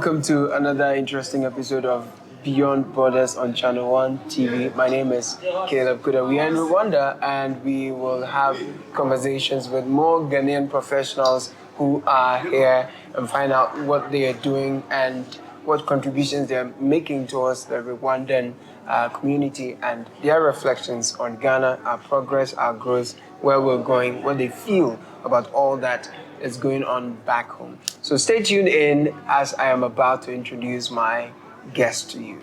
Welcome to another interesting episode of Beyond Borders on ChannelOne TV. My name is Caleb Kuda. We are in Rwanda and we will have conversations with more Ghanaian professionals who are here and find out what they are doing and what contributions they are making towards the Rwandan community and their reflections on Ghana, our progress, our growth, where we're going, what they feel about all that is going on back home. So stay tuned in as I am about to introduce my guest to you.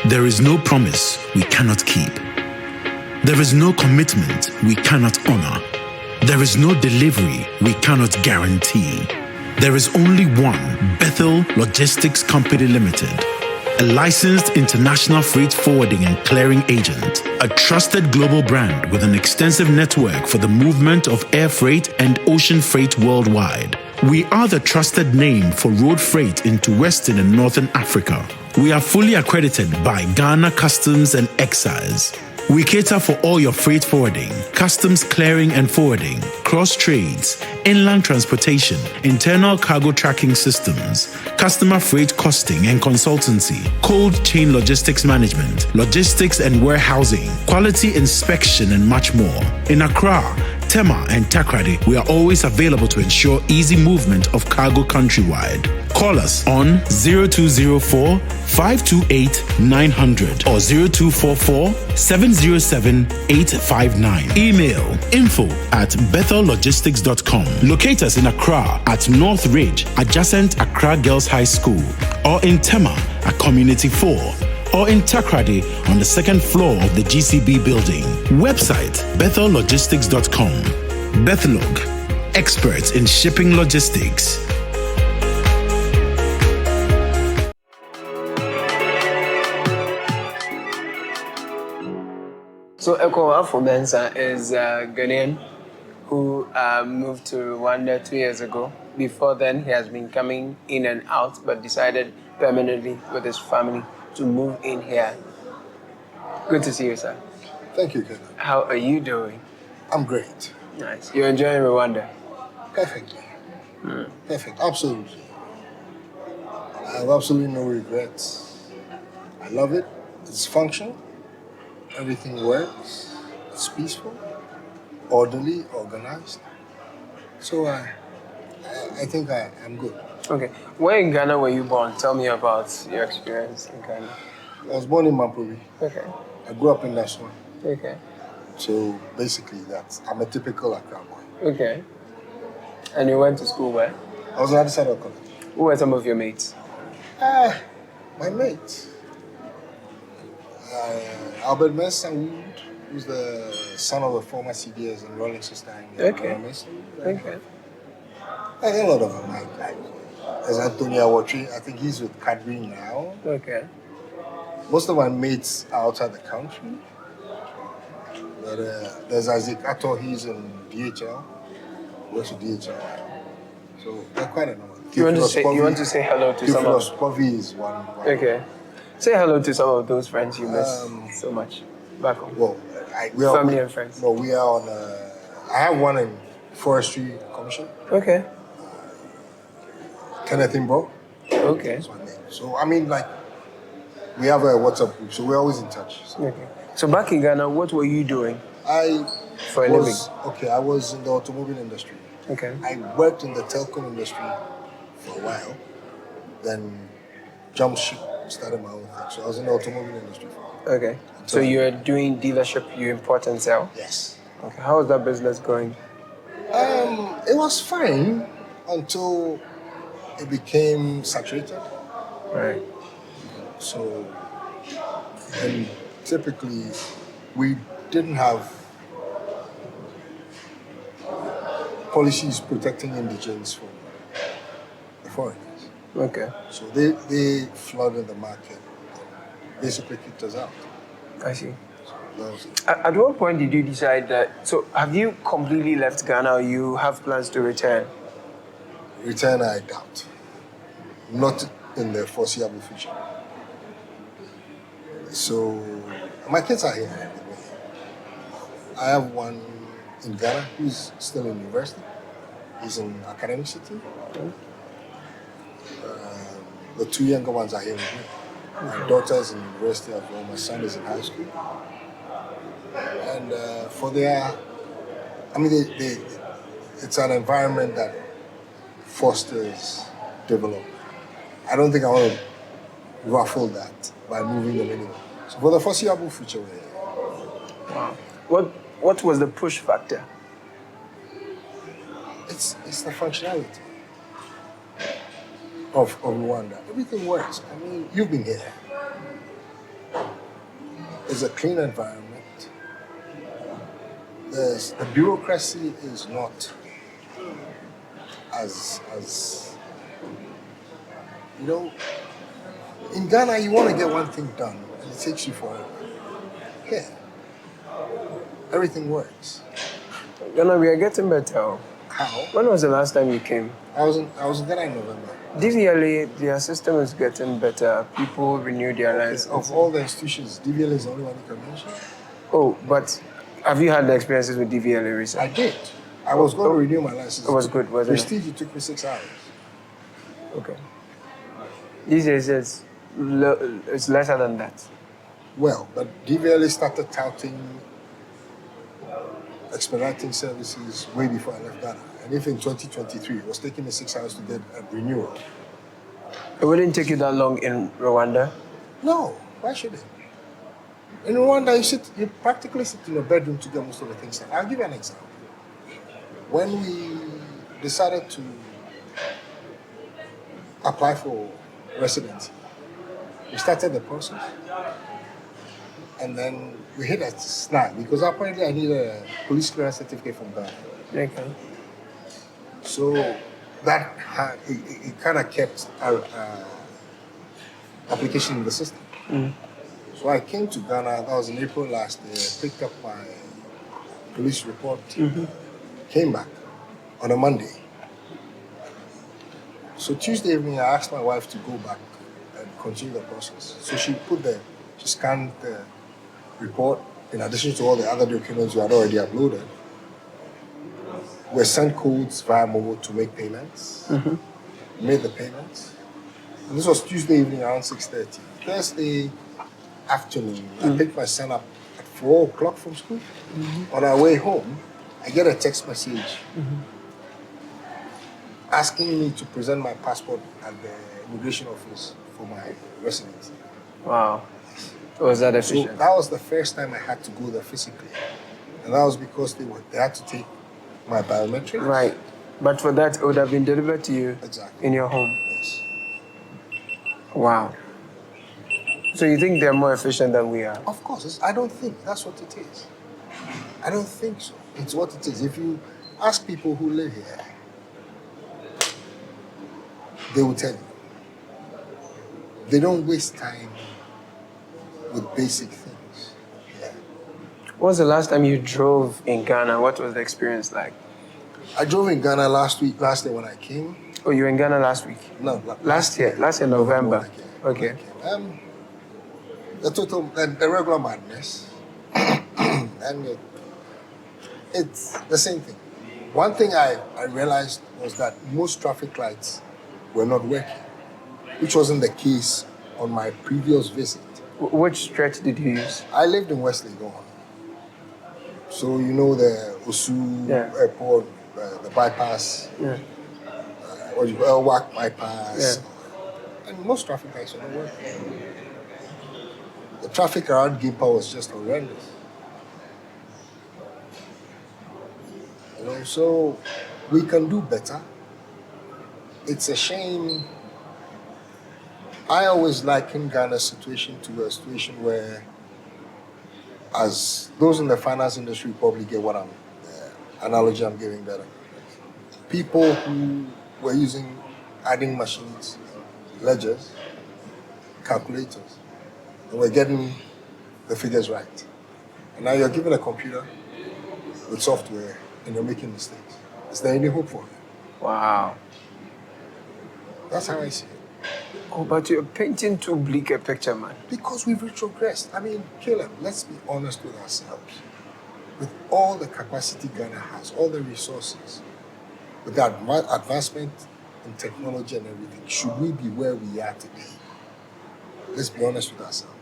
There is no promise we cannot keep. There is no commitment we cannot honor. There is no delivery we cannot guarantee. There is only one Bethel Logistics Company Limited, a licensed international freight forwarding and clearing agent, a trusted global brand with an extensive network for the movement of air freight and ocean freight worldwide. We are the trusted name for road freight into Western and Northern Africa. We are fully accredited by Ghana Customs and Excise. We cater for all your freight forwarding, customs clearing and forwarding, cross trades, inland transportation, internal cargo tracking systems, customer freight costing and consultancy, cold chain logistics management, logistics and warehousing, quality inspection, and much more. In Accra, Tema, and Takrady, we are always available to ensure easy movement of cargo countrywide. Call us on 0204 528 900 or 0244 707 859. Email info@bethellogistics.com. Locate us in Accra at North Ridge, adjacent Accra Girls High School, or in Tema at Community 4, or in Takrady on the second floor of the GCB building. Website bethellogistics.com. Bethlog, experts in shipping logistics. So Eko Afobensa is a Ghanaian who moved to Rwanda 2 years ago. Before then, he has been coming in and out, but decided permanently with his family to move in here. Good to see you, sir. Thank you, Ken. How are you doing? I'm great. Nice. You're enjoying Rwanda? Perfectly. Perfect. Absolutely. I have absolutely no regrets. I love it. It's functional. Everything works. It's peaceful, orderly, organized. So I think I'm good. Okay. Where in Ghana were you born? Tell me about your experience in Ghana. I was born in Mampuri. Okay. I grew up in Nashua. Okay. So basically, I'm a typical Accra boy. Okay. And you went to school where? I was on the other side of college. Who were some of your mates? My mate, Albert Mason, who's the son of a former CDS and Rolling Sister. Okay. Okay. I think a lot of them. There's Antonio Awatri. I think he's with Cadbury now. Okay. Most of my mates are outside the country. But there's Isaac Ato, he's in DHL. Works with DHL. So they're quite a number. You want to say hello to some of them? Povy is one. Okay. Say hello to some of those friends you miss so much back home. Well, family and friends. No, we are on. I have one in Forestry Commission. Okay. Kenneth Imbro. Okay. That's my name. So I mean, like, we have a WhatsApp group, so we're always in touch. So. Okay. So back in Ghana, what were you doing? For a living? Okay, I was in the automobile industry. Okay. I worked in the telecom industry for a while, then jumped ship, started my own thing. So I was in the automobile industry for a while. Okay. So you're doing dealership, you import and sell? Yes. Okay. How is that business going? It was fine until it became saturated. Right. So, and typically, we didn't have policies protecting indigents from the foreigners. Okay. So they flooded the market, basically kicked us out. I see. So that was it. At what point did you decide that? So have you completely left Ghana or you have plans to return? Return, I doubt. Not in the foreseeable future. So my kids are here. I have one in Ghana who's still in university. He's in Academic City. The two younger ones are here with me. My daughter is in university as well. My son is in high school. And for their, I mean, it's an environment that fosters development. I don't think I want to ruffle that by moving them anywhere. So for the foreseeable future, we're here. Wow. What was the push factor? It's the functionality of Rwanda. Everything works. I mean, you've been here. It's a clean environment. The bureaucracy is not as you know. In Ghana, you want to get one thing done, and it takes you forever. Here, everything works. Ghana, we are getting better. How? When was the last time you came? I was in Ghana in November. DVLA, their system is getting better. People renew their license. Of all the institutions, DVLA is the only one you can mention. Oh, but have you had the experiences with DVLA recently? I did. I was going to renew my license. It was good, wasn't it? Prestige, it took me 6 hours. Okay. These days, it's lesser than that. Well, but DVLA started touting expediting services way before I left Ghana. And if in 2023 it was taking me 6 hours to get a renewal. It wouldn't take you that long in Rwanda? No, why should it? In Rwanda, you practically sit in a bedroom to get most of the things done. I'll give you an example. When we decided to apply for residency, we started the process. And then we hit a snag because apparently I need a police clearance certificate from Ghana. Okay. So that it kind of kept our application in the system. So I came to Ghana, that was in April last year, picked up my police report, came back on a Monday. So Tuesday evening, I asked my wife to go back and continue the process. So she scanned the report in addition to all the other documents we had already uploaded. We sent codes via mobile to make payments. Made the payments. And this was Tuesday evening around 6:30. Thursday afternoon, I picked my son up at 4 o'clock from school. On our way home, I get a text message asking me to present my passport at the immigration office for my residency. Wow. Was that So efficient? that was the first time I had to go there physically. And that was because they had to take my biometrics. Right. But for that, it would have been delivered to you Exactly. in your home. Yes. Wow. So you think they're more efficient than we are? Of course. I don't think that's what it is. I don't think so. It's what it is. If you ask people who live here, they will tell you. They don't waste time with basic things. Yeah. What was the last time you drove in Ghana? What was the experience like? I drove in Ghana last year when I came. Oh, you were in Ghana last week? No, Last year, November. when I came. Okay. The regular madness. And it's the same thing. One thing I realized was that most traffic lights were not working, which wasn't the case on my previous visit. Which stretch did you use? I lived in West Legon. So you know the Osu airport, the bypass, or you Elwak bypass. And most traffic lights were not working. The traffic around Gimpa was just horrendous. You know, so we can do better. It's a shame. I always liken Ghana's situation to a situation where, as those in the finance industry probably get what analogy I'm giving better. People who were using adding machines, ledgers, calculators, and were getting the figures right. And now you're given a computer with software and you're making mistakes. Is there any hope for you? Wow. That's how I see it. Oh, but you're painting too bleak a picture, man. Because we've retrogressed. I mean, Caleb, let's be honest with ourselves. With all the capacity Ghana has, all the resources, with the advancement in technology and everything, should we be where we are today? Let's be honest with ourselves.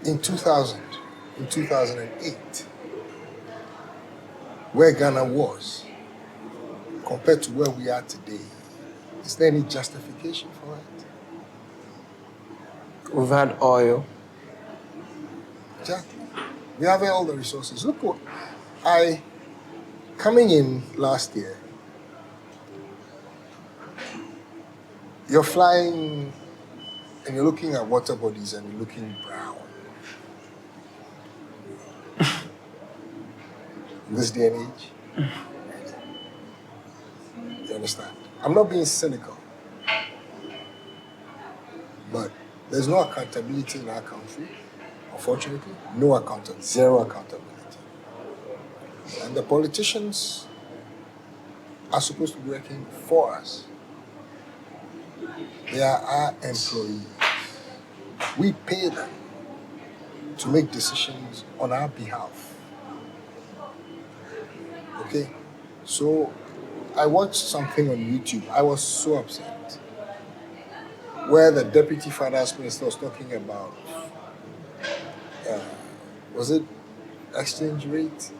In 2008, where Ghana was compared to where we are today, is there any justification for it? We've had oil. Exactly. We have all the resources. Look what coming in last year, you're flying and you're looking at water bodies and you're looking brown. In this day and age. You understand? I'm not being cynical. But there's no accountability in our country. Unfortunately, no accountability, zero accountability. And the politicians are supposed to be working for us. They are our employees. We pay them to make decisions on our behalf. Okay? So I watched something on YouTube. I was so upset. Where the deputy finance minister was talking about, was it exchange rate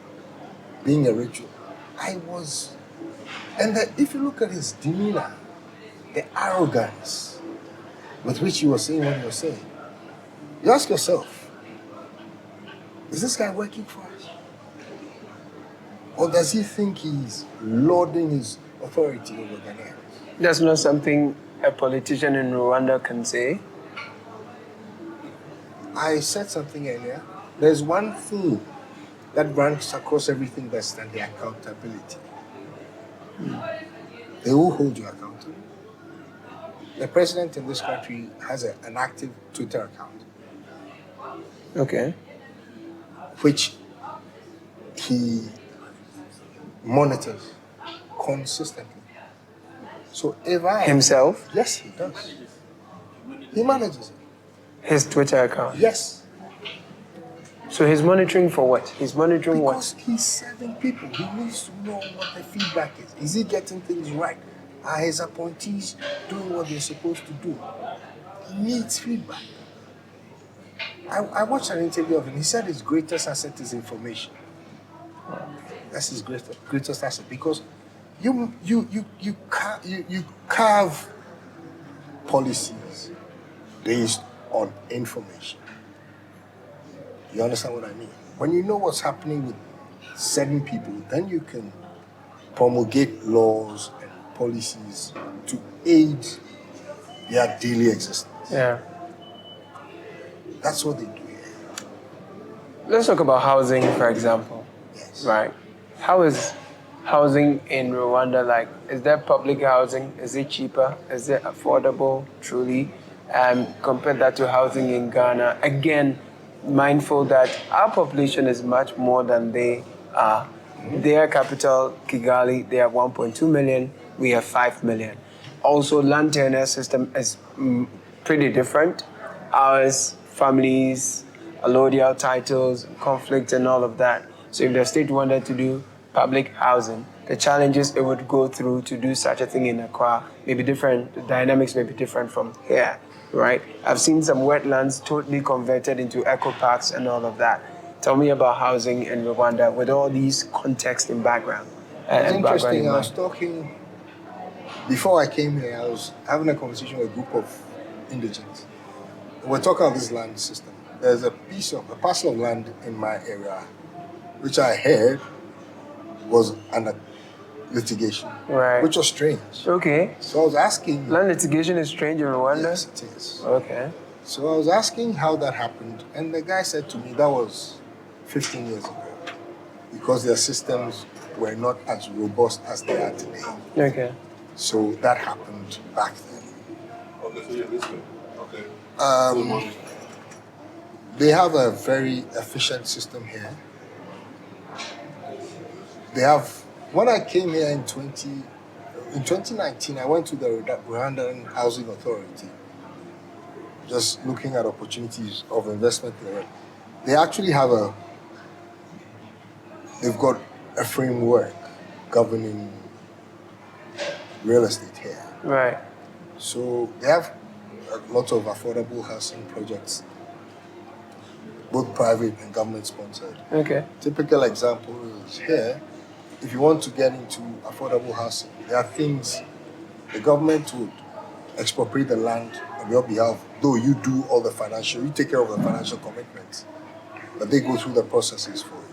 being a ritual? If you look at his demeanor, the arrogance with which he was saying what he was saying, you ask yourself, is this guy working for us? Or does he think he's lording his authority over Ghanaians? That's not something a politician in Rwanda can say. I said something earlier. There's one thing that runs across everything, that's the accountability. They will hold you accountable. The president in this country has an active Twitter account. Okay. Which he monitors consistently. So if Himself? Yes, he does. He manages it. His Twitter account? Yes. So he's monitoring for what? He's monitoring because what? He's serving people. He needs to know what the feedback is. Is he getting things right? Are his appointees doing what they're supposed to do? He needs feedback. I watched an interview of him. He said his greatest asset is information. That's his greatest asset, because you carve policies based on information. You understand what I mean? When you know what's happening with certain people, then you can promulgate laws and policies to aid their daily existence. Yeah. That's what they do here. Let's talk about housing, for example. Yes. Right. How is housing in Rwanda like? Is there public housing? Is it cheaper? Is it affordable, truly? Compare that to housing in Ghana. Again, mindful that our population is much more than they are. Their capital, Kigali, they have 1.2 million. We have 5 million. Also, land tenure system is pretty different. Ours, families, allodial titles, conflict, and all of that. So if the state wanted to do public housing, the challenges it would go through to do such a thing in Accra may be different. The dynamics may be different from here, right? I've seen some wetlands totally converted into eco parks and all of that. Tell me about housing in Rwanda with all these context and background. It's interesting. I was talking, before I came here, I was having a conversation with a group of indigents. We're talking about this land system. There's a parcel of land in my area, which I heard was under litigation, Right. which was strange. Okay. So I was asking. Land litigation is strange in Rwanda? Yes, it is. Okay. So I was asking how that happened, and the guy said to me that was 15 years ago, because their systems were not as robust as they are today. Okay. So that happened back then. Okay, so you're listening. Okay. They have a very efficient system here. They have, when I came here in 2019, I went to the Rwandan Housing Authority, just looking at opportunities of investment there. They actually have they've got a framework governing real estate here. Right. So they have a lot of affordable housing projects, both private and government sponsored. Okay. Typical example is here, if you want to get into affordable housing, there are things the government would expropriate the land on your behalf, though you do all the financial, you take care of the financial commitments, but they go through the processes for you.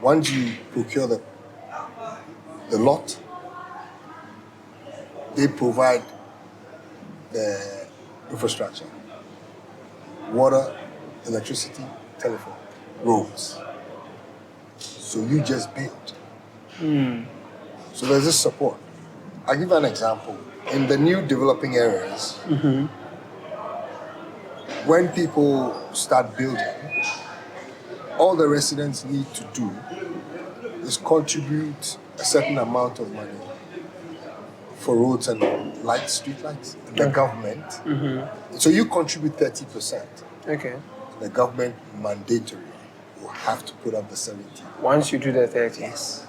Once you procure the lot, they provide the infrastructure, water, electricity, telephone, roads. So you just build. So there's this support. I'll give you an example. In the new developing areas, when people start building, all the residents need to do is contribute a certain amount of money for roads and lights, street lights. And the government, so you contribute 30%. Okay. The government mandatory will have to put up the 70. Once you do the 30. Yes.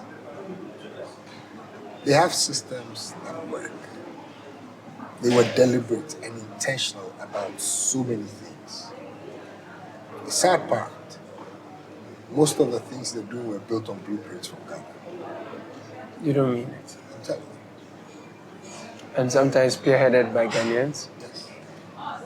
They have systems that work. They were deliberate and intentional about so many things. The sad part, most of the things they do were built on blueprints from Ghana. You don't mean it. I'm telling you. And sometimes spearheaded by Ghanaians. Yes.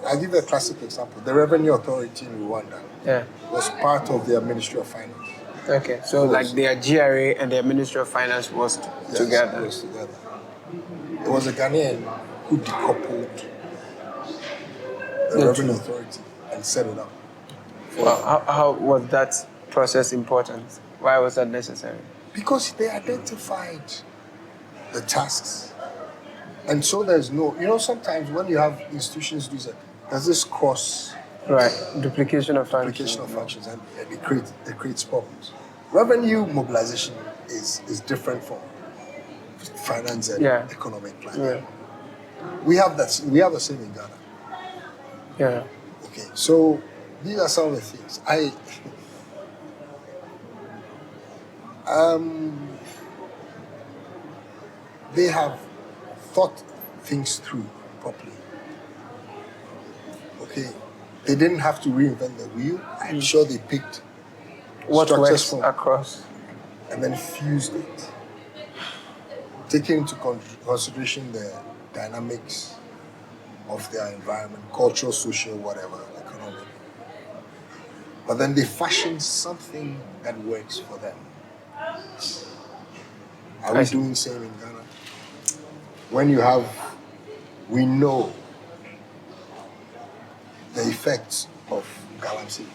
I'll give you a classic example. The Revenue Authority in Rwanda Yeah. was part of their Ministry of Finance. Okay. So like their GRA and their Ministry of Finance was Yes, together. it was together. It was a Ghanaian who decoupled the Revenue Authority and set it up. Well, how was that process important? Why was that necessary? Because they identified the tasks. And so there's no, sometimes when you have institutions do that, there's this cross Right. Duplication of functions. application of functions and it creates problems. Revenue mobilization is different from finance and economic planning. Yeah. We have the same in Ghana. Yeah. Okay, so these are some of the things. They have thought things through properly. Okay, they didn't have to reinvent the wheel. I'm sure they picked What structures works from across? and then fused it, taking into consideration the dynamics of their environment, cultural, social, whatever, economic. But then they fashion something that works for them. Are we doing the same in Ghana? When we know the effects of galamsey.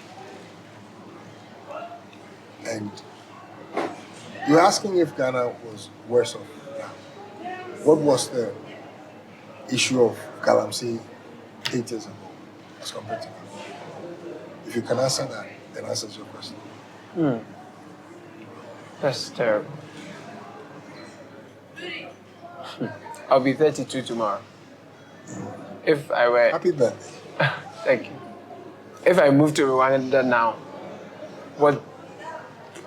And you're asking if Ghana was worse off now. What was the issue of galamsey 8 years ago as compared to now? If you can answer that, then answers your question. That's terrible. I'll be 32 tomorrow. If I were... Happy birthday. Thank you. If I move to Rwanda now,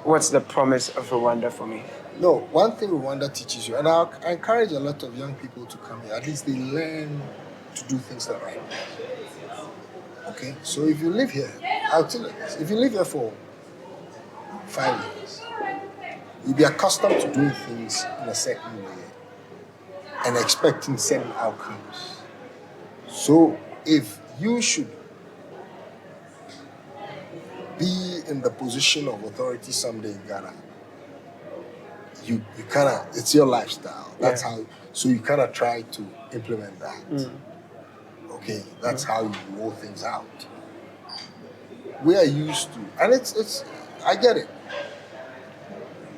what's the promise of Rwanda for me? No, one thing Rwanda teaches you, and I encourage a lot of young people to come here, at least they learn to do things the right way. Okay? So if you live here, I'll tell you this, if you live here for 5 years, you'll be accustomed to doing things in a certain way and expecting certain outcomes. So if you should be in the position of authority someday in Ghana, you kind of, it's your lifestyle. That's how, so you kind of try to implement that. Okay, that's how you roll things out. We are used to, and it's I get it.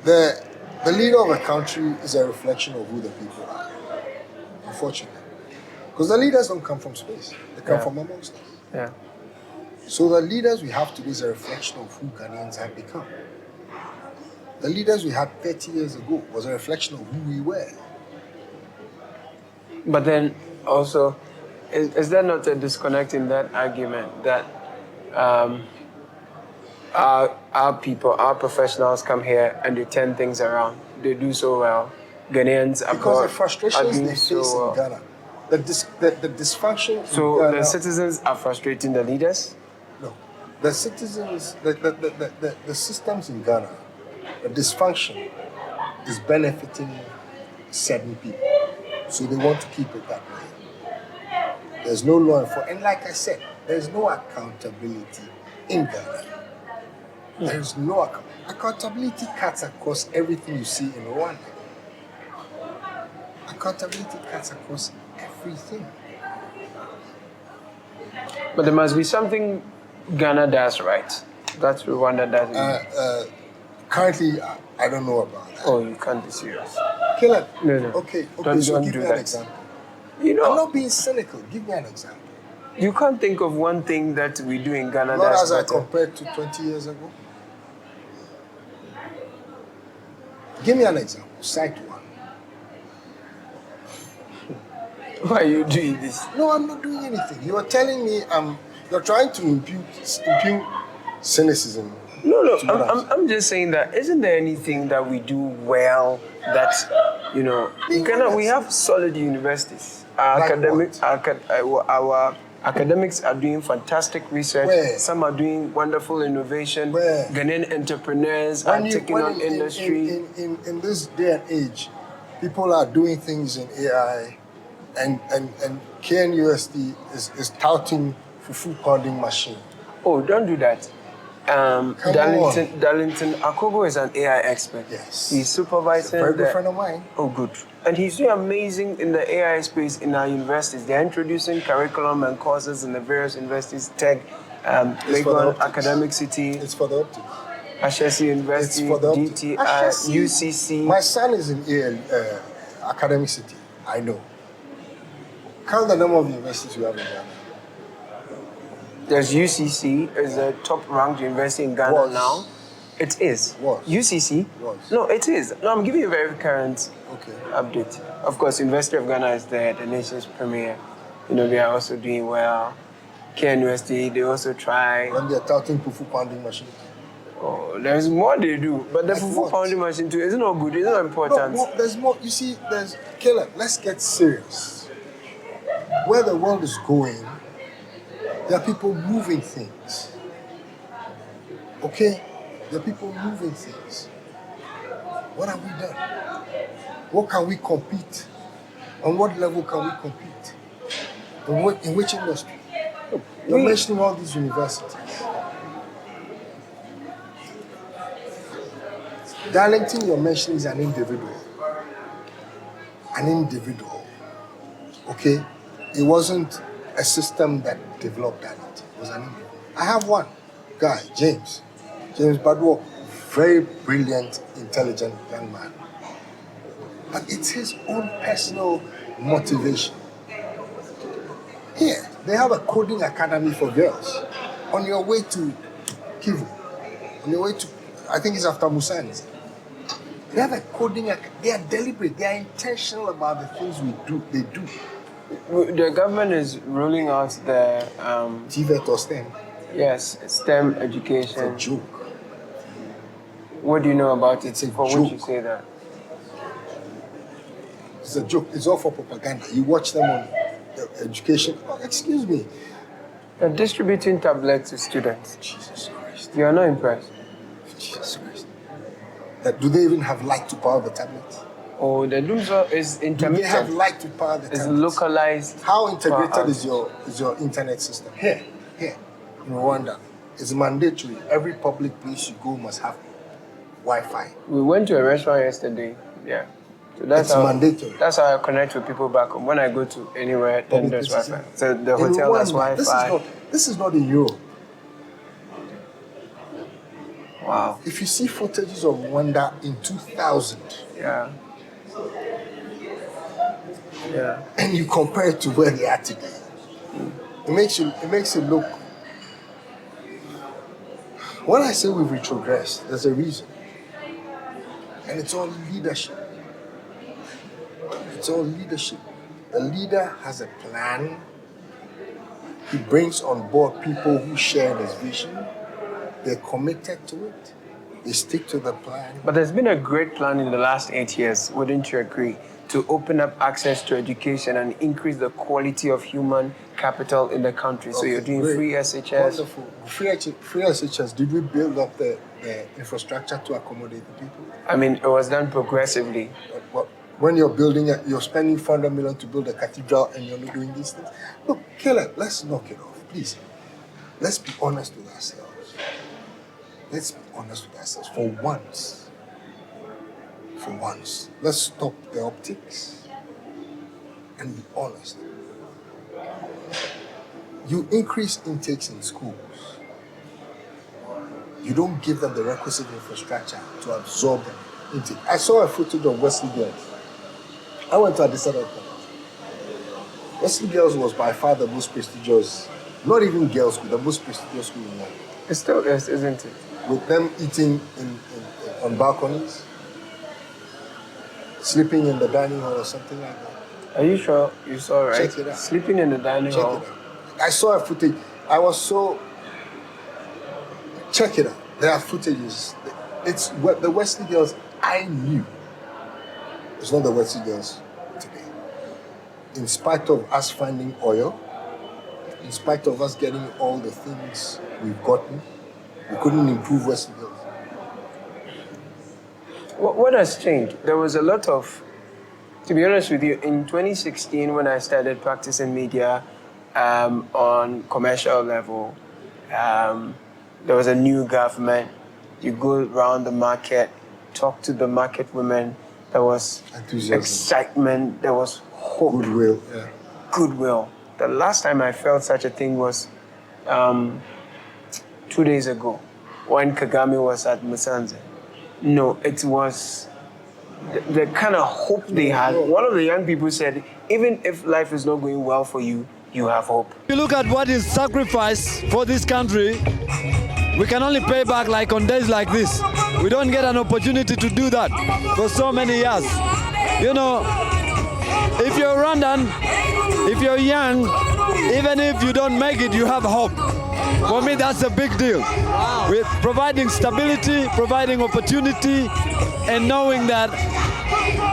The leader of a country is a reflection of who the people are, unfortunately. Because the leaders don't come from space, they come from amongst us. Yeah. So the leaders we have today is a reflection of who Ghanaians have become. The leaders we had 30 years ago was a reflection of who we were. But then also, is there not a disconnect in that argument that our our people, our professionals come here and they turn things around. They do so well. Ghanaians Because abroad the frustrations are doing they face so well. in Ghana, the dysfunction in So Ghana. the citizens are frustrating the leaders? No. The citizens, the systems in Ghana, the dysfunction is benefiting certain people. So they want to keep it that way. There's no law enforcement. And like I said, there's no accountability in Ghana. There's no accountability cuts across everything you see in Rwanda. Accountability cuts across everything. But there must be something Ghana does right. That's Rwanda doesn't. Currently, I don't know about that. Oh, you can't be serious. Caleb. No. Okay, Don't so give do me that. an example. You know, I'm not being cynical. Give me an example. you can't think of one thing that we do in Ghana Not that's as I better. compared to 20 years ago. Give me an example. Cite one. Why are you doing this? No, I'm not doing anything. You are telling me you're trying to impute cynicism. No. to what I'm I'm just saying that isn't there anything that we do well that, you know, in Ghana we have solid universities. Our Like our academics are doing fantastic research. Where? Some are doing wonderful innovation. Where? Ghanaian entrepreneurs are taking on industry. In this day and age, people are doing things in AI, and KNUST is touting fufu pounding machine. Oh, don't do that. Come Darlington Akogo is an AI expert. Yes. He's supervising. Very good friend of mine. Oh, good. And he's doing amazing in the AI space in our universities. They're introducing curriculum and courses in the various universities, Tech, Legon, Academic City, It's for the optics. Ashesi University, It's for the optics. DTI, Ashesi, UCC. My son is in Academic City. I know. Count the number of universities we have in Ghana. There's UCC, is a top-ranked university in Ghana Was. now. It is. Was. UCC? Was. No, it is. No, I'm giving you a very current Okay. update. Of course, University of Ghana is there, the nation's premier. You know, they are also doing well. KNUST, they also try. When they're touting fufu pounding machine. Oh, there's more they do. But the Like fufu what? pounding machine too, it's not good, it's not important. No, there's more. You see, Caleb, let's get serious. Where the world is going, there are people moving things. Okay? There are people moving things. What have we done? What can we compete? On what level can we compete? In which industry? You're mentioning all these universities. Darlington, you're mentioning is an individual. An individual. Okay? It wasn't a system that developed Darlington. It was an individual. I have one guy, James Badwo, very brilliant, intelligent young man. But it's his own personal motivation. Here, they have a coding academy for girls. On your way to Kivu, on your way to, I think it's after Musan. They have a coding academy. They are deliberate. They are intentional about the things they do. The government is rolling out the TVET or STEM. yes, STEM It's a education. joke. What do you know about it? It's a For joke. which you say that? It's a joke. It's all for propaganda. You watch them on the education. Oh, excuse me. They're distributing tablets to students. Jesus Christ. You are not impressed? Jesus Christ. Do they even have light to power the tablets? Oh, the Doomsday is Do they have intermittent. light to power the It's tablets? localized. How integrated power is your internet system? Here, in Rwanda, it's mandatory. Every public place you go must have Wi-Fi. We went to a restaurant yesterday. Yeah. So that's It's mandatory. That's how I connect with people back home. When I go to anywhere, then Public there's places, Wi-Fi. yeah. So the In hotel has Rwanda, Wi-Fi. This is not in Europe. Wow. If you see footages of Rwanda in 2000 Yeah. Yeah. and you compare it to where they are today, it makes it look. When I say we've retrogressed, there's a reason. And it's all leadership. It's all leadership. The leader has a plan. He brings on board people who share his vision. they're committed to it. They stick to the plan. But there's been a great plan in the last 8 years, wouldn't you agree, to open up access to education and increase the quality of human capital in the country. So you're doing great. free SHS. Wonderful. Free SHS, did we build up the infrastructure to accommodate the people? I mean, it was done progressively. But when you're building, you're spending 400 million to build a cathedral and you're not doing these things. Look, Caleb, let's knock it off, please. Let's be honest with ourselves. Let's be honest with ourselves for once. For once. Let's stop the optics and be honest. You increase intakes in schools. You don't give them the requisite infrastructure to absorb them intake. I saw a footage of Wesley Girls. I went to Addis Ababa. Wesley Girls was by far the most prestigious, not even girls' school, the most prestigious school in Ghana. It still is, isn't it? With them eating on balconies, sleeping in the dining hall or something like that. Are you sure you saw, right? Check it out. Sleeping in the dining Check hall. it out. I saw a footage. I was so... Check it out. There are footages. It's what the Wesley Girls I knew. It's not the Wesley Girls today. In spite of us finding oil, in spite of us getting all the things we've gotten, we couldn't improve Wesley Girls. What has changed? There was a lot of, to be honest with you, in 2016 when I started practicing media on commercial level, there was a new government. You go around the market, talk to the market women. There was enthusiasm, excitement, there was hope. Goodwill, yeah. Goodwill. The last time I felt such a thing was 2 days ago when Kagame was at Musanze. No, it was the kind of hope they had. One of the young people said, even if life is not going well for you, you have hope. If you look at what is sacrificed for this country, we can only pay back like on days like this. We don't get an opportunity to do that for so many years. You know, if you're Rwandan, if you're young, even if you don't make it, you have hope. For me, that's a big deal. With providing stability, providing opportunity, and knowing that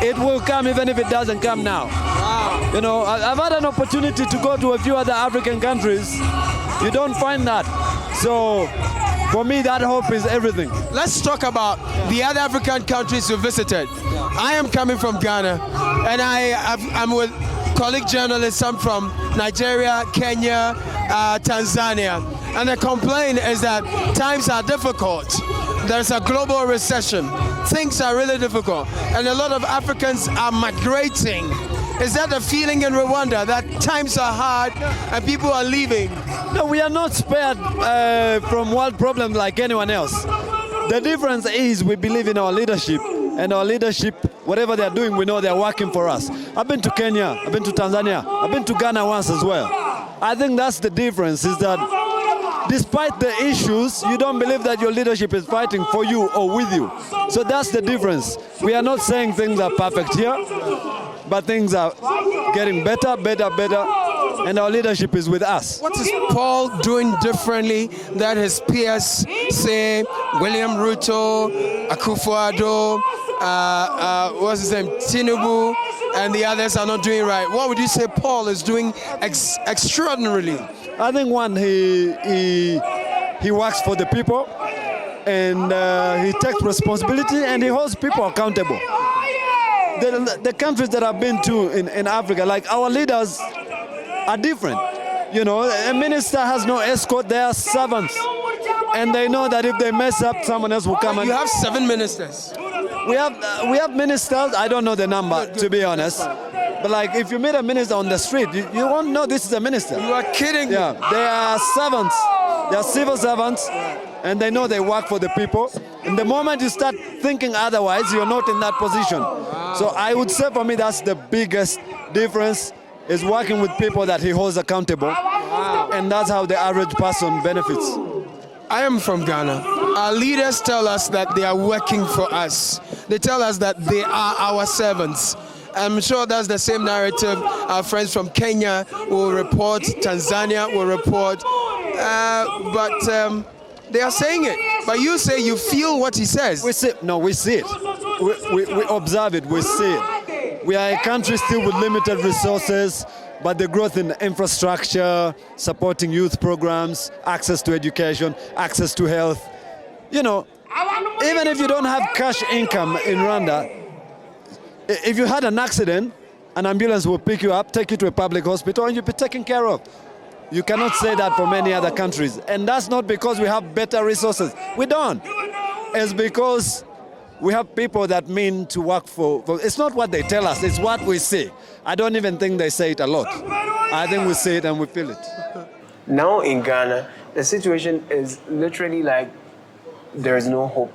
it will come even if it doesn't come now. You know, I've had an opportunity to go to a few other African countries. You don't find that. So, for me, that hope is everything. Let's talk about the other African countries you visited. I am coming from Ghana, and I'm with colleague journalists. I'm from Nigeria, Kenya, Tanzania. And the complaint is that times are difficult. There's a global recession. Things are really difficult. And a lot of Africans are migrating. Is that the feeling in Rwanda, that times are hard and people are leaving? No, we are not spared from world problems like anyone else. The difference is we believe in our leadership, and our leadership, whatever they're doing, we know they're working for us. I've been to Kenya, I've been to Tanzania, I've been to Ghana once as well. I think that's the difference, is that despite the issues, you don't believe that your leadership is fighting for you or with you. So that's the difference. We are not saying things are perfect here, but things are getting better, and our leadership is with us. What is Paul doing differently that his peers say, William Ruto, Akufo-Addo, what's his name, Tinubu, and the others are not doing right? What would you say Paul is doing extraordinarily? I think one, he works for the people, and he takes responsibility, and he holds people accountable. The countries that I've been to in Africa, like our leaders are different. You know, a minister has no escort, they are servants. And they know that if they mess up, someone else will come. And you have 7 ministers. We have ministers, I don't know the number, to be honest. But like, if you meet a minister on the street, you won't know this is a minister. You are kidding me. Yeah, they are servants. They are civil servants, and they know they work for the people. And the moment you start thinking otherwise, you're not in that position. Wow. So I would say for me, that's the biggest difference, is working with people that he holds accountable. Wow. And that's how the average person benefits. I am from Ghana. Our leaders tell us that they are working for us. They tell us that they are our servants. I'm sure that's the same narrative our friends from Kenya will report, Tanzania will report. But They are saying it, but you say you feel what he says. We see it. We observe it. We see it. We are a country still with limited resources, but the growth in infrastructure, supporting youth programs, access to education, access to health. You know, even if you don't have cash income in Rwanda, if you had an accident, an ambulance will pick you up, take you to a public hospital, and you'll be taken care of. You cannot say that for many other countries. And that's not because we have better resources. We don't. It's because we have people that mean to work for. It's not what they tell us, it's what we see. I don't even think they say it a lot. I think we see it and we feel it. Now in Ghana, the situation is literally like there is no hope.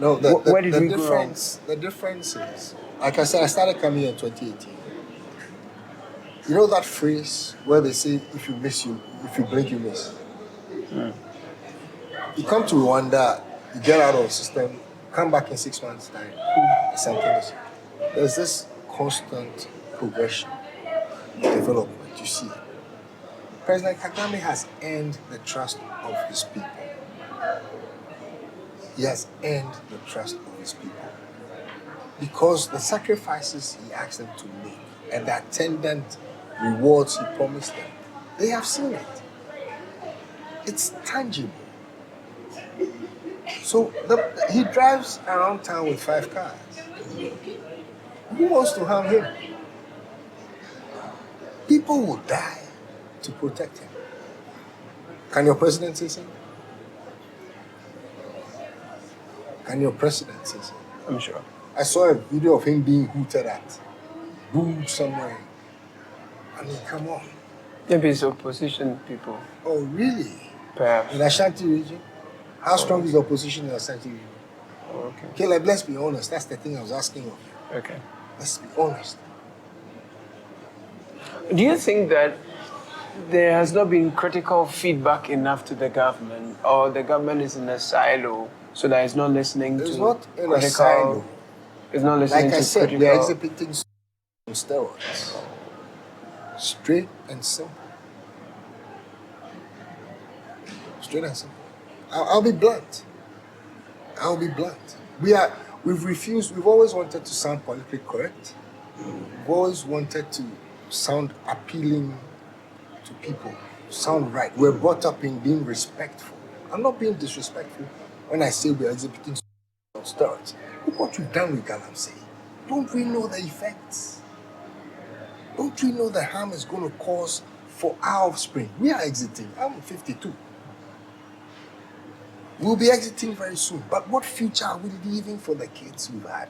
No, Where did we go wrong? The difference is, like I said, I started coming here in 2018. You know that phrase where they say, if you miss, if you blink, you miss. You come to Rwanda, you get out of the system, come back in 6 months' time, something else. There's this constant progression, development, you see. President Kagame has earned the trust of his people. He has earned the trust of his people. Because the sacrifices he asked them to make and the attendant rewards he promised them, they have seen it. It's tangible. So he drives around town with 5 cars. Who wants to harm him? People will die to protect him. Can your president say so? Can your president say so? I'm sure. I saw a video of him being hooted at, booed somewhere. I mean, come on. Maybe it's opposition people. Oh, really? Perhaps. In Ashanti region? How strong is the opposition in Ashanti region? Oh, okay. Caleb, let's be honest. That's the thing I was asking of you. Okay. Let's be honest. Do you think that there has not been critical feedback enough to the government, or the government is in a silo, so that it's not listening It's to not in critical, a silo. It's not listening Like I to said, critical. they're exhibiting on steroids. Straight and simple. Straight and simple. I'll be blunt. I'll be blunt. We've always wanted to sound politically correct. We've always wanted to sound appealing to people, sound right. We're brought up in being respectful. I'm not being disrespectful when I say we're exhibiting on steroids. Look what we've done with Galamsey. Don't we know the effects? Don't we know the harm it's going to cause for our offspring? We are exiting. I'm 52. We'll be exiting very soon. But what future are we leaving for the kids we've had?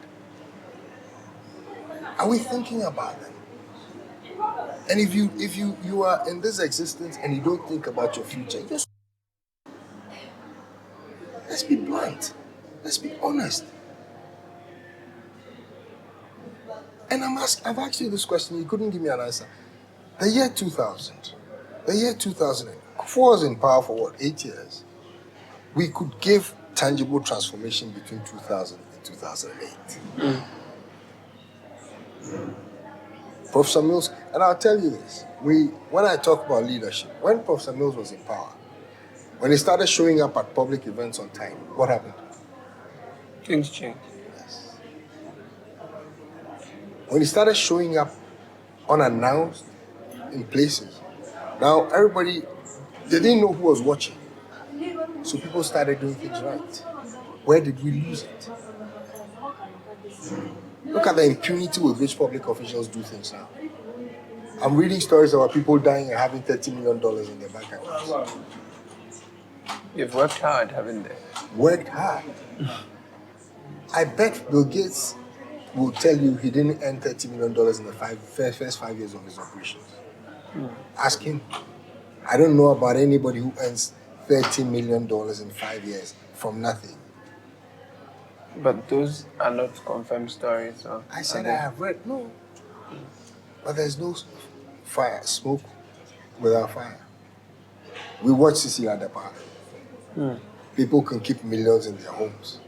Are we thinking about them? And if you are in this existence and you don't think about your future, let's be blunt. Let's be honest. And I've asked you this question, you couldn't give me an answer. The year 2000, Kufuor was in power for what, 8 years? We could give tangible transformation between 2000 and 2008. Professor Mills, and I'll tell you this, when I talk about leadership, when Professor Mills was in power, when he started showing up at public events on time, what happened? Things change. Yes. When he started showing up unannounced in places, now everybody, they didn't know who was watching. So people started doing things right. Where did we lose it? Look at the impunity with which public officials do things now. I'm reading stories about people dying and having $30 million in their bank accounts. They've worked hard, haven't they? Worked hard. I bet Bill Gates will tell you he didn't earn $30 million in the first 5 years of his operations. Ask him. I don't know about anybody who earns $30 million in 5 years from nothing. But those are not confirmed stories. Or I said I have read, no. But there's no fire, smoke without fire. We watch Sisi Adepa. People can keep millions in their homes.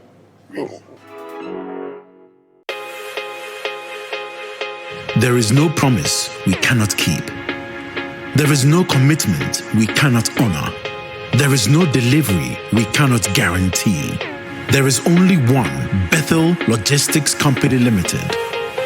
Really. There is no promise we cannot keep. There is no commitment we cannot honor. There is no delivery we cannot guarantee. There is only one Bethel Logistics Company Limited,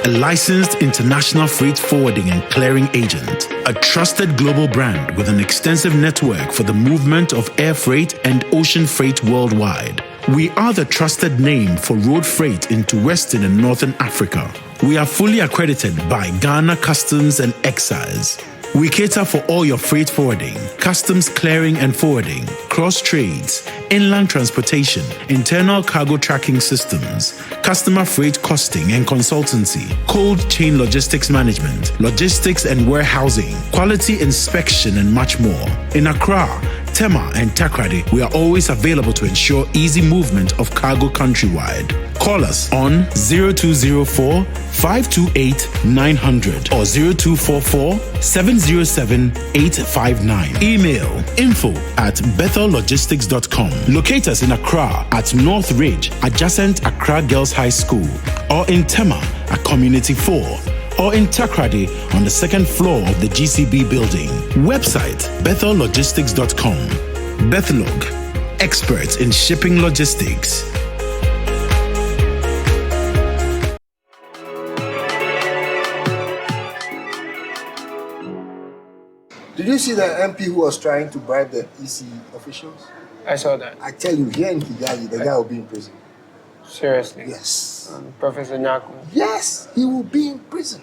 a licensed international freight forwarding and clearing agent, a trusted global brand with an extensive network for the movement of air freight and ocean freight worldwide. We are the trusted name for road freight into Western and Northern Africa. We are fully accredited by Ghana Customs and Excise. We cater for all your freight forwarding, customs clearing and forwarding, cross trades, inland transportation, internal cargo tracking systems, customer freight costing and consultancy, cold chain logistics management, logistics and warehousing, quality inspection, and much more. In Accra, Tema, and Takrady, we are always available to ensure easy movement of cargo countrywide. Call us on 0204 528 900 or 0244 707 859. Email info@bethellogistics.com. Locate us in Accra at North Ridge, adjacent Accra Girls High School, or in Tema at Community 4, or in Takrady on the second floor of the GCB building. Website bethellogistics.com. Bethlog, experts in shipping logistics. Did you see the MP who was trying to bribe the EC officials? I saw that. I tell you, here in Kigali, the guy will be in prison. Seriously. Yes. Professor Nyaku. Yes, he will be in prison.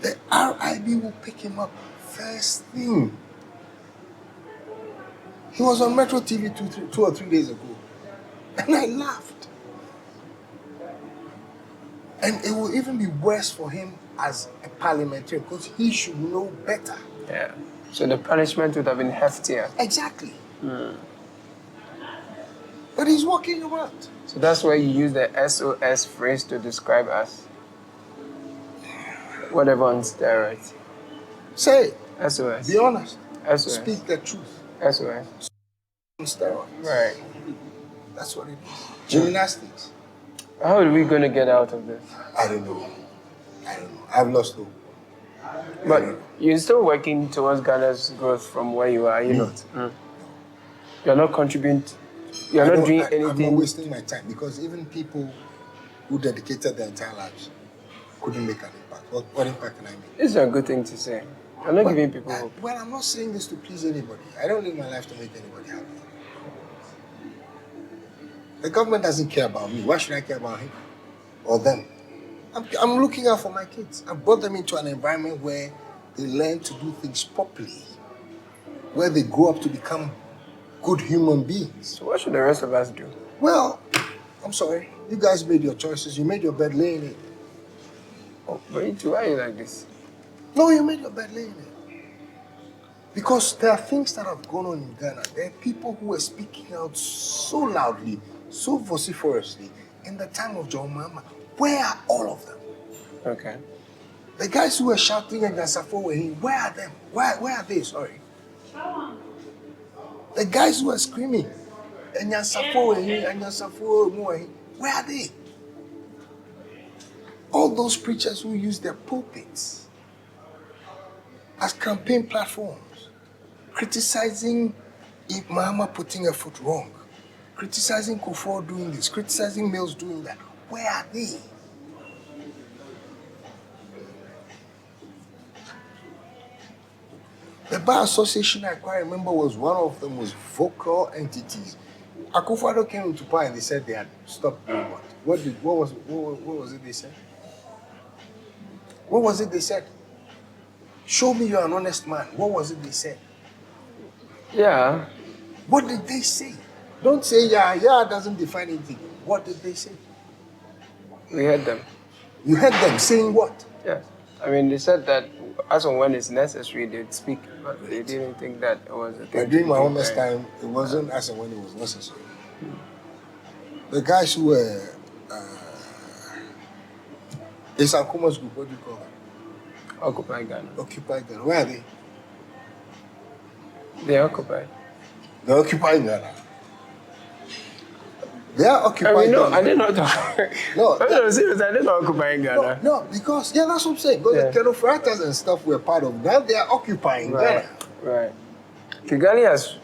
The RIB will pick him up first thing. He was on Metro TV two or 3 days ago. And I laughed. And it will even be worse for him as a parliamentarian because he should know better. Yeah. So the punishment would have been heftier. Exactly. But he's walking around. So that's why you use the SOS phrase to describe us. Whatever on steroids. Say it. SOS. Be honest. SOS. Speak the truth. SOS. On steroids. Right. That's what it is. Gymnastics. How are we going to get out of this? I don't know. I've lost hope. But you're still working towards Ghana's growth from where you are, you're not? You're not contributing, you're not doing anything. I'm not wasting my time because even people who dedicated their entire lives couldn't make an impact. What impact can I make? This is a good thing to say. I'm not giving people hope. Well, I'm not saying this to please anybody. I don't live my life to make anybody happy. The government doesn't care about me. Why should I care about him or them? I'm looking out for my kids. I brought them into an environment where they learn to do things properly, where they grow up to become good human beings. So what should the rest of us do? Well, I'm sorry. You guys made your choices. You made your bed, lay in it. Oh, but you too, why are you like this? No, you made your bed, lay in it. Because there are things that have gone on in Ghana. There are people who are speaking out so loudly, so vociferously in the time of John Mahama. Where are all of them? Okay. The guys who were shouting and Safo were here, where are them? Where are they? Sorry. The guys who were screaming and Safo were here and Safo were here, where are they? All those preachers who use their pulpits as campaign platforms, criticizing Mahama putting a foot wrong, criticizing Kufuor doing this, criticizing Mills doing that. Where are they? The Bar Association, I quite remember, was one of the most vocal entities. Akufo-Addo came into power and they said they had stopped doing what? What was it they said? What was it they said? Show me you're an honest man. What was it they said? Yeah. What did they say? Don't say yeah doesn't define anything. What did they say? We heard them. You heard them saying what? Yes. I mean, they said that as and when it's necessary, they'd speak, but they didn't think that it was a thing. But during my honest time, it wasn't as and when it was necessary. The guys who were it's Ankuma's group, what do you call them? Occupy Ghana. Occupy Ghana. Where are they? They occupy. They're occupying Ghana. They are occupying I mean, no, Ghana. I did not. No, Seriously, I did not occupy Ghana. No, because that's what I'm saying. Because Yeah. the Kenofratas and stuff were part of that. They are occupying Right, Ghana. right. Kigali has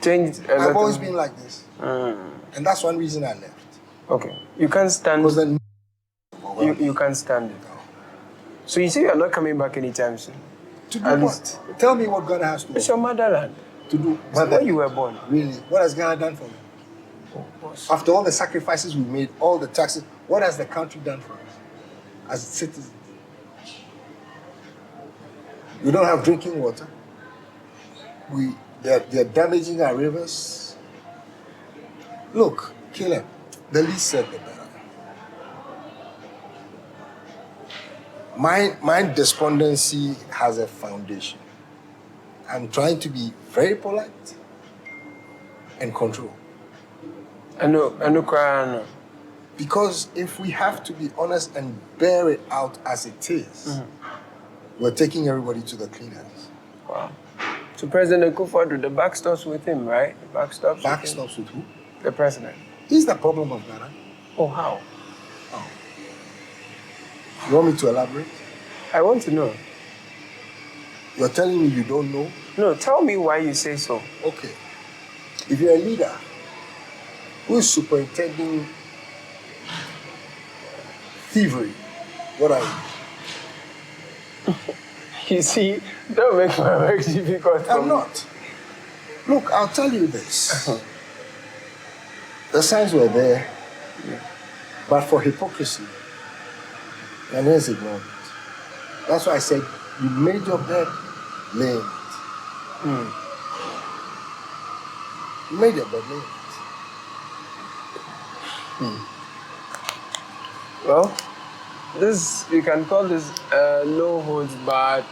changed a lot. I've always been like this, and that's one reason I left. Okay, you can't stand. Because then, You can't stand it. So you say you're not coming back anytime soon. to do At what? least. Tell me what Ghana has to It's do. your motherland. To do Where you were born. Really, what has Ghana done for me? After all the sacrifices we made, all the taxes, what has the country done for us as citizens? We don't have drinking water. They're damaging our rivers. Look, Caleb, the least said the better. My despondency has a foundation. I'm trying to be very polite and control. I know, crying. Because if we have to be honest and bear it out as it is, we're taking everybody to the cleaners. Wow. So President Akufo-Addo, the back stops with him, right? The back stops. Back with him? stops with who? The president. He's the problem of Ghana. Oh, how? You want me to elaborate? I want to know. You're telling me you don't know? No, tell me why you say so. Okay. If you're a leader who is superintending thievery, what are you? You see, don't make my work difficult. I'm not. Look, I'll tell you this. The signs were there, but for hypocrisy, Ghanaians ignored it. That's why I said, you made your bed, lay in it. You made your bed, lay in it. Well, this, you can call this a no holds barred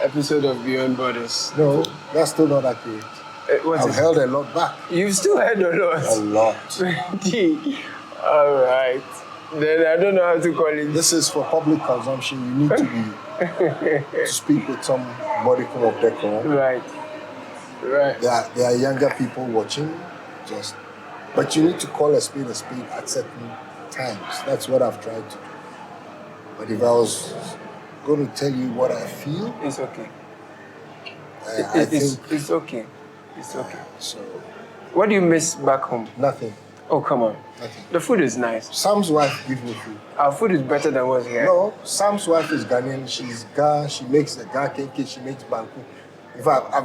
episode of Beyond Borders. No, that's still not accurate. What's I've it? held a lot back. You've still had a lot. A lot. 20. All right. Then I don't know how to call it. This is for public consumption. You need to be to speak with some modicum of decorum. Right. Right. There are younger people watching, but you need to call a spade at certain times. That's what I've tried to do. But if I was going to tell you what I feel, It's okay. I think It's okay. It's okay. so. What do you miss back home? Nothing. Oh, come on. Nothing. The food is nice. Sam's wife gives me food. Our food is better than what's here. No, Sam's wife is Ghanaian. She's Ga. She makes the Ga kenke. She makes banku. In fact, I've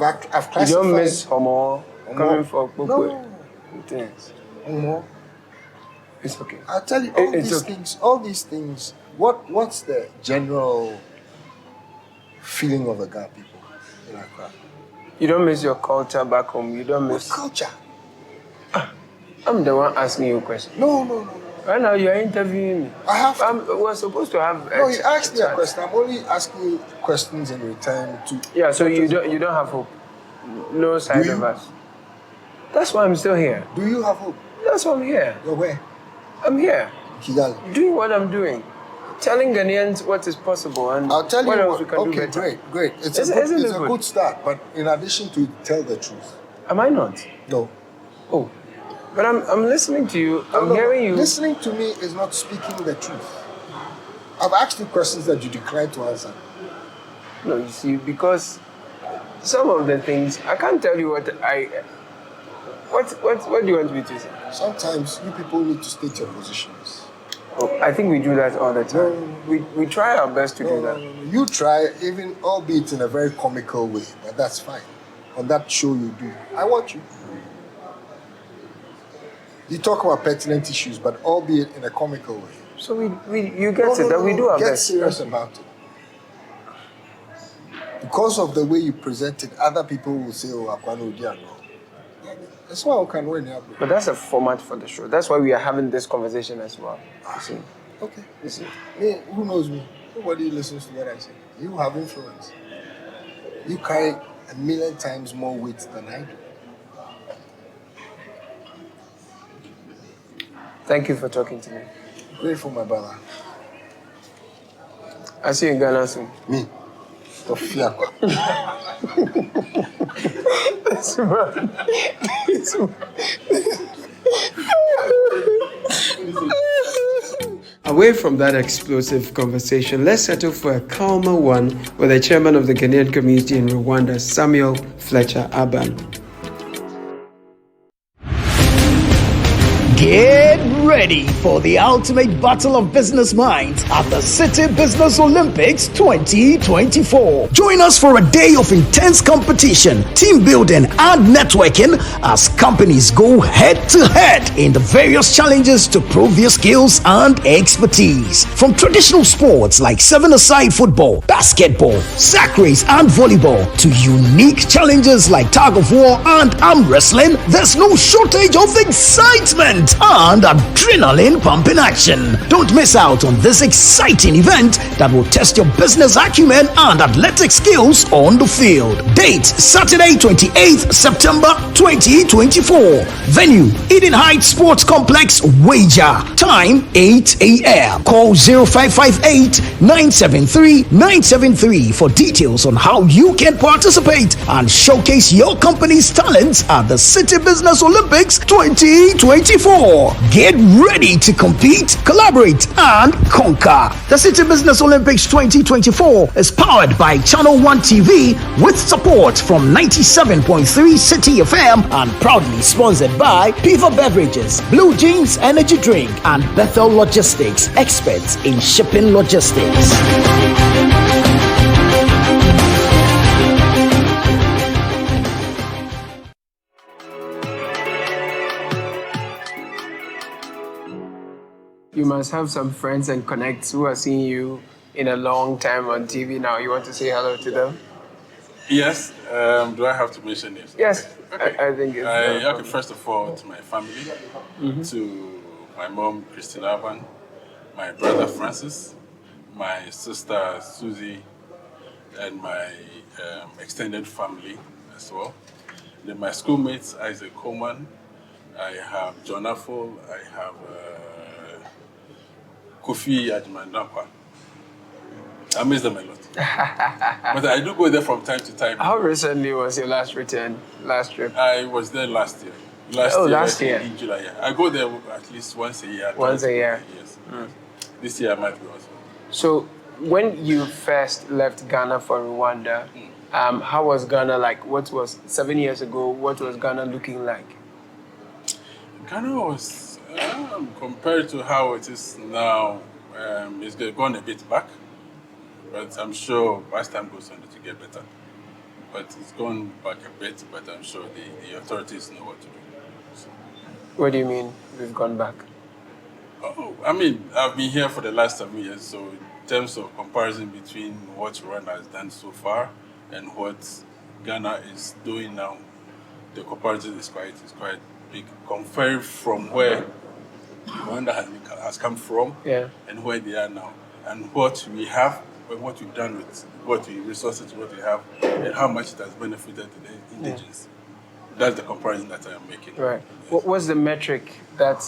classified. You don't miss Homo coming from Kpokwe? No. Things. No. It's okay. I'll tell you all these things. What's the general feeling of the Ga people in Accra? You don't miss your culture back home. You don't What miss. culture? I'm the one asking you a question. No. Right now, you're interviewing me. I have to. We're supposed to have. No, you asked me a question. I'm only asking you questions in return to. Yeah, so you don't have hope. No side you? of us. That's why I'm still here. Do you have hope? That's why I'm here. You're where? I'm here. Kigali. Doing what I'm doing. Telling Ghanaians what is possible and I'll tell you what else what. we can do Okay, better. great. It's Isn't a it good? good start. But in addition to tell the truth. Am I not? No. Oh. But I'm listening to you. I'm hearing you. Listening to me is not speaking the truth. I've asked you questions that you declined to answer. No, you see, because some of the things I can't tell you what do you want me to say? Sometimes you people need to state your positions. Oh, I think we do that all the time. We try our best to do that. No. You try, even albeit in a very comical way, but that's fine. On that show you do. I want you. You talk about pertinent issues, but albeit in a comical way. So you get it that we do our Get best. serious about it. Because of the way you present it, other people will say, "Oh, Akwano Odiano." That's why I can win here. But that's a format for the show. That's why we are having this conversation as well. You see? Okay. You see? Me, who knows me? Nobody listens to what I say. You have influence. You carry 1,000,000 times more weight than I do. Thank you for talking to me. Grateful, my brother. I'll see you in Ghana soon. Me. Tofiakwa. This man. away from that explosive conversation, let's settle for a calmer one with the chairman of the Ghanaian community in Rwanda, Samuel Fletcher Aban. Get ready for the ultimate battle of business minds at the City Business Olympics 2024. Join us for a day of intense competition, team building, and networking as companies go head to head in the various challenges to prove their skills and expertise. From traditional sports like seven-a-side football, basketball, sack race, and volleyball to unique challenges like tug of war and arm wrestling, there's no shortage of excitement and adrenaline pumping action. Don't miss out on this exciting event that will test your business acumen and athletic skills on the field. Date Saturday 28th September 2024. Venue Eden Heights Sports Complex, Wager. Time 8 a.m. Call 0558 973 973 for details on how you can participate and showcase your company's talents at the City Business Olympics 2024. Get ready to compete, collaborate, and conquer. The City Business Olympics 2024 is powered by ChannelOne TV with support from 97.3 City FM and proudly sponsored by Piva Beverages, Blue Jeans Energy Drink, and Bethel Logistics, experts in shipping logistics. You must have some friends and connects who are seeing you in a long time on TV now. You want to say hello to them? Yes. Do I have to mention this? Yes. Okay. I think it's... okay, first of all, to my family, to my mom, Christine Aban, my brother, Francis, my sister, Susie, and my extended family as well. Then my schoolmates, Isaac Coleman, I have John Affle, I have Kofi Adjumandampa. I miss them a lot. But I do go there from time to time. How recently was your last return, last trip? I was there last year. Last year? In July, yeah. I go there at least once a year. Once a year? Yes. This year I might go also. So, when you first left Ghana for Rwanda, how was Ghana like? What was, 7 years ago, what was Ghana looking like? Ghana was, compared to how it is now, it's gone a bit back. But I'm sure as time goes on, it will get better. But it's gone back a bit, but I'm sure the authorities know what to do. So. What do you mean, we've gone back? Oh, I mean, I've been here for the last 7 years, so in terms of comparison between what Rwanda has done so far and what Ghana is doing now, the comparison is quite big. Compared from where Rwanda has come from and where they are now, and what we have, what we've done with what we resources, what we have, and how much it has benefited the indigenous. That's the comparison that I am making. Right. What was the metric that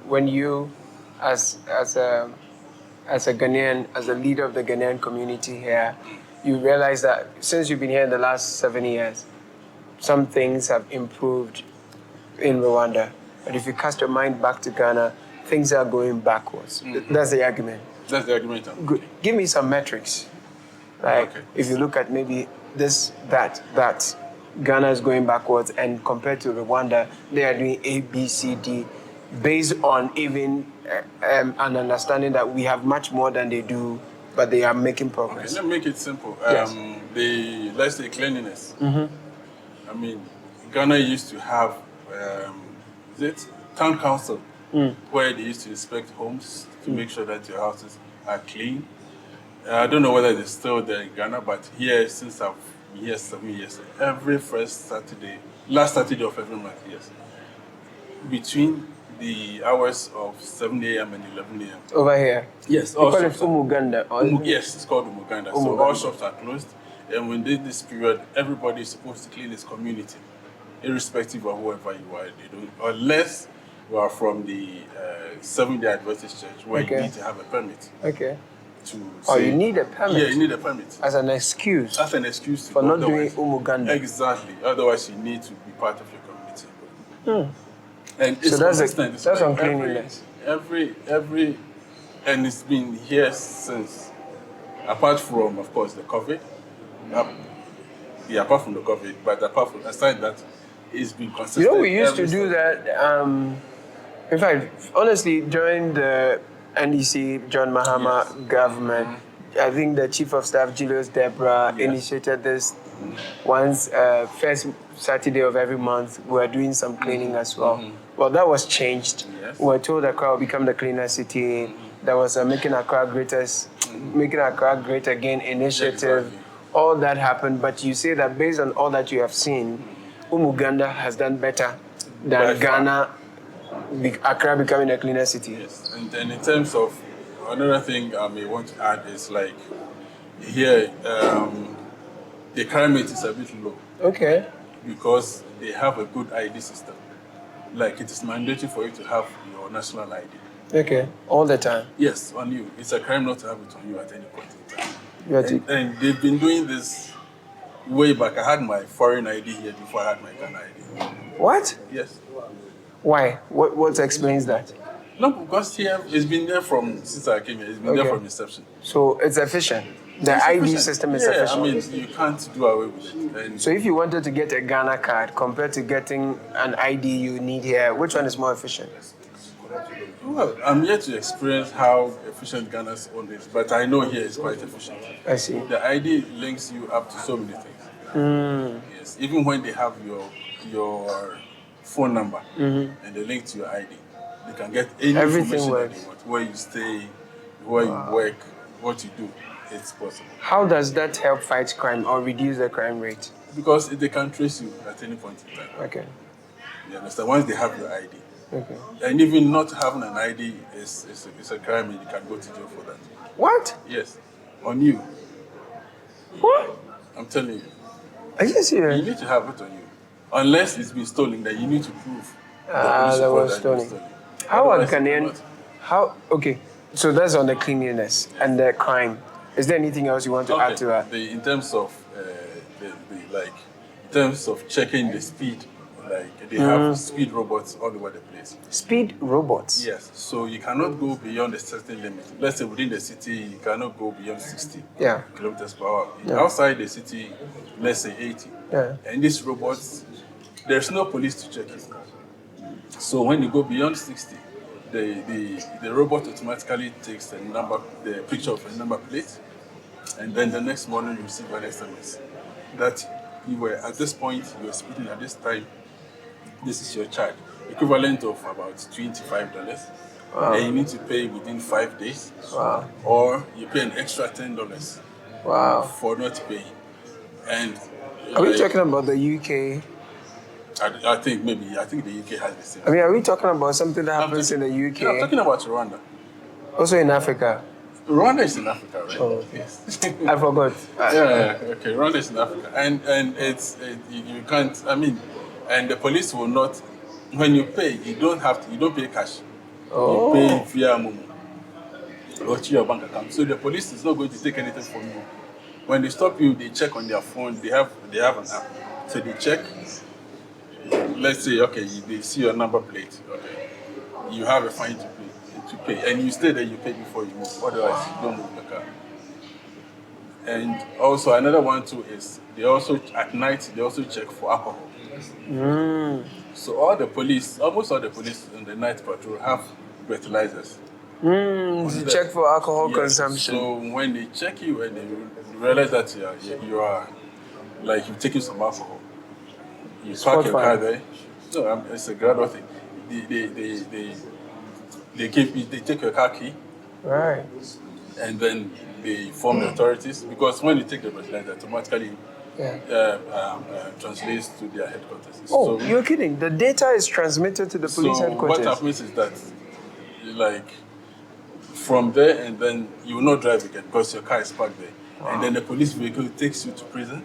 when you, as a Ghanaian, as a leader of the Ghanaian community here, you realize that since you've been here in the last 7 years, some things have improved in Rwanda, but if you cast your mind back to Ghana, things are going backwards. That's the argument. That's the argument. Good. Give me some metrics. Like, if you look at maybe this, that, Ghana is going backwards, and compared to Rwanda, they are doing A, B, C, D, based on even an understanding that we have much more than they do, but they are making progress. Okay, let me make it simple. Yes. Let's say cleanliness. I mean, Ghana used to have, town council, where they used to inspect homes to make sure that your houses are clean. I don't know whether it's still there in Ghana, but here, since I've been here 7 years, every first Saturday, last Saturday of every month, yes, between the hours of 7 a.m. and 11 a.m. Over here? Yes. You call it Uganda? Yes, it's called Uganda. So all shops are closed, and when this period, everybody is supposed to clean its community, irrespective of whoever you are. They don't, unless you are from the Seventh-day Adventist Church, where you need to have a permit. Okay. You need a permit? Yeah, you need a permit. As an excuse? As an excuse. For not doing Umuganda? Exactly. Otherwise, you need to be part of your community. And it's so that's on cleanliness? Every and it's been here since, apart from, of course, the COVID. Apart from the COVID, but aside that, it's been consistent. You know, we used to every do step. that. In fact, honestly, during the NDC John Mahama government, I think the Chief of Staff Julius Debra initiated this once, first Saturday of every month. We were doing some cleaning as well. Well, that was changed. Yes. We were told Accra will become the cleaner city. There was a Making Accra Great Again initiative. Exactly. All that happened, but you say that based on all that you have seen, Uganda has done better By than far. Ghana, Accra becoming a cleaner city. Yes, and in terms of another thing I may want to add is like here the crime rate is a bit low Okay. because they have a good ID system. Like it is mandatory for you to have your national ID. Okay. All the time. Yes, on you. It's a crime not to have it on you at any point in time. You have to- And they've been doing this way back. I had my foreign ID here before I had my Ghana ID. What? Yes. Why? What explains that? No, because here it's been there since I came here. It's been there Okay. from inception. So it's efficient. The It's ID efficient. system is yeah, efficient. I mean, you can't do away with it. And So if you wanted to get a Ghana card compared to getting an ID you need here, which one is more efficient? well, I'm yet to experience how efficient Ghana's own is, but I know here it's quite efficient. I see. The ID links you up to so many things. Yes, even when they have your phone number and they link to your ID, they can get any Everything information that works. they want. Where you stay, where you work, what you do. It's possible. How does that help fight crime or reduce the crime rate? Because they can trace you at any point in time. Okay. You understand? Once they have your ID. Okay. And even not having an ID is a crime and you can go to jail for that. What? Yes. On you. What? I'm telling you. Are you You serious? need to have it on you. Unless it's been stolen, then you need to prove. That was stolen. How are Otherwise, you Ghanaian? cannot. How? Okay. So that's on the cleanliness and the crime. Is there anything else you want to add to that? In terms of in terms of checking the speed, like they have speed robots all over the place. Speed robots. Yes, so you cannot go beyond a certain limit. Let's say within the city, you cannot go beyond 60 Yeah. kilometers per hour. Yeah. Outside the city, let's say 80. Yeah. And these robots, there's no police to check it. So when you go beyond 60, the robot automatically takes the picture of a number plate, and then the next morning you receive an SMS that you were at this point, you were speeding at this time. This is your charge, equivalent of about $25, and you need to pay within 5 days, or you pay an extra $10 Wow. for not paying. And Are we talking about the UK? I think the UK has the same. I mean, are we talking about something that happens in the UK? Yeah, I'm talking about Rwanda. Also in Africa? Rwanda is in Africa, right? Oh, okay. Yes. I forgot. Okay. Rwanda is in Africa, and you can't. I mean, and the police will not. When you pay, you don't pay cash. Oh. You pay via Momo or to your bank account. So the police is not going to take anything from you. When they stop you, they check on their phone. They have an app, so they check. Let's say, okay, they see your number plate. Okay, you have a fine to pay, and you stay there. You pay before you move. Otherwise, you don't move the car. And also another one too is at night they also check for alcohol. So almost all the police in the night patrol have breathalyzers. To check for alcohol Yes. consumption. So when they check you and they realize that you are like you're taking some alcohol, you park your car there. No, it's a gradual thing. They take your car key, Right. and then they inform the authorities, because when you take the breathalyzer, automatically translates to their headquarters. Oh, So- you're kidding. The data is transmitted to the police so headquarters. what happens is that, like, from there, and then you will not drive again because your car is parked there. And then the police vehicle takes you to prison.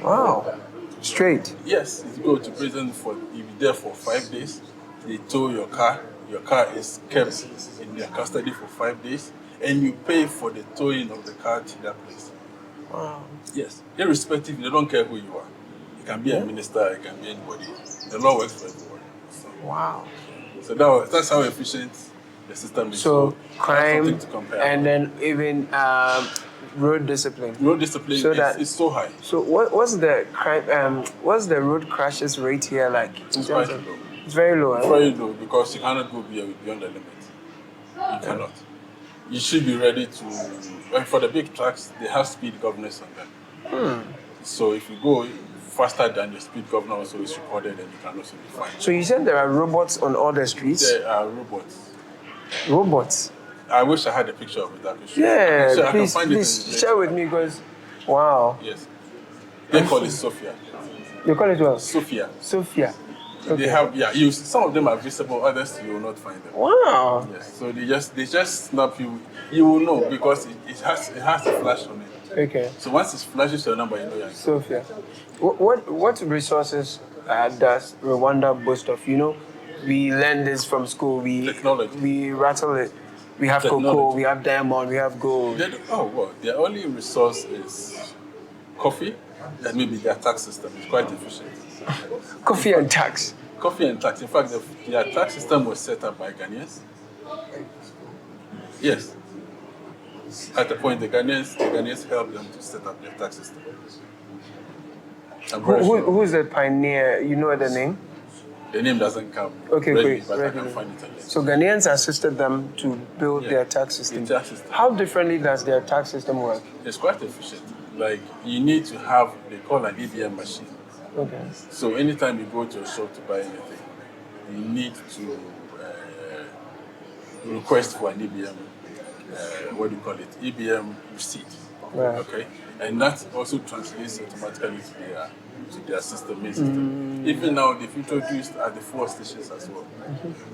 Wow. Straight. Yes, you go to prison you'll be there for 5 days. They tow your car. Your car is kept in their custody for 5 days, and you pay for the towing of the car to that place. Wow. Yes, irrespective, they don't care who you are. You can be a minister, you can be anybody. The law works for everyone. Wow. So that's how efficient the system is So crime something to compare. and then even road discipline. Road discipline So is so high. So what's the crime? What's the road crashes rate here like? It's quite low. It's very low. It's very low because you cannot go beyond the limit. You cannot. You should be ready to. And for the big trucks, they have speed governors on them. So if you go faster than your speed governor also is recorded, then you can also be fined. So you said there are robots on all the streets? There are robots. Robots? I wish I had a picture of it. Yeah, I can find please share with me because, wow. Yes. They call it Sophia. You call it what? Sophia. Sophia. Okay. They have, some of them are visible, others you will not find them. Wow. Yes. So they just snap you. You will know because it has a flash on it. Okay. So once it flashes your number, you know you're in. Sophia. What resources does Rwanda boast of? You know, we learn this from school. Technology. We rattle it. We have Technology. cocoa, we have diamond, we have gold. Their only resource is coffee and maybe their tax system. It's quite efficient. Coffee and tax. Coffee and tax. In fact, their tax system was set up by Ghanaians. Yes. At the point, the Ghanaians helped them to set up their tax system. Who's the pioneer? You know the name? The name doesn't come. Okay, great. But I can find it again. So Ghanaians assisted them to build their tax system. The tax system. How differently does their tax system work? It's quite efficient. Like, you need to have, they call an EBM machine. Okay. So anytime you go to a shop to buy anything, you need to request for an EBM, EBM receipt. Right. Okay? And that also translates automatically to their system, main system. Even now, they've introduced at the fuel stations as well.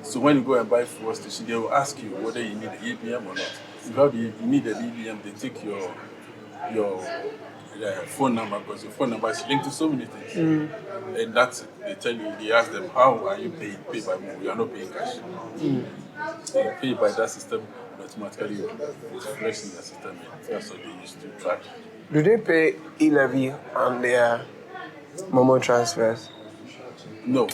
So when you go and buy fuel station, they will ask you whether you need an EBM or not. If you need an EBM, they take your phone number because your phone number is linked to so many things. And that's it. They ask them, how are you paid? Paid by mobile. You are not paying cash. So you pay by that system, automatically it's fresh in the system. That's what they used to track. Do they pay e-levy on their Momo transfers? No,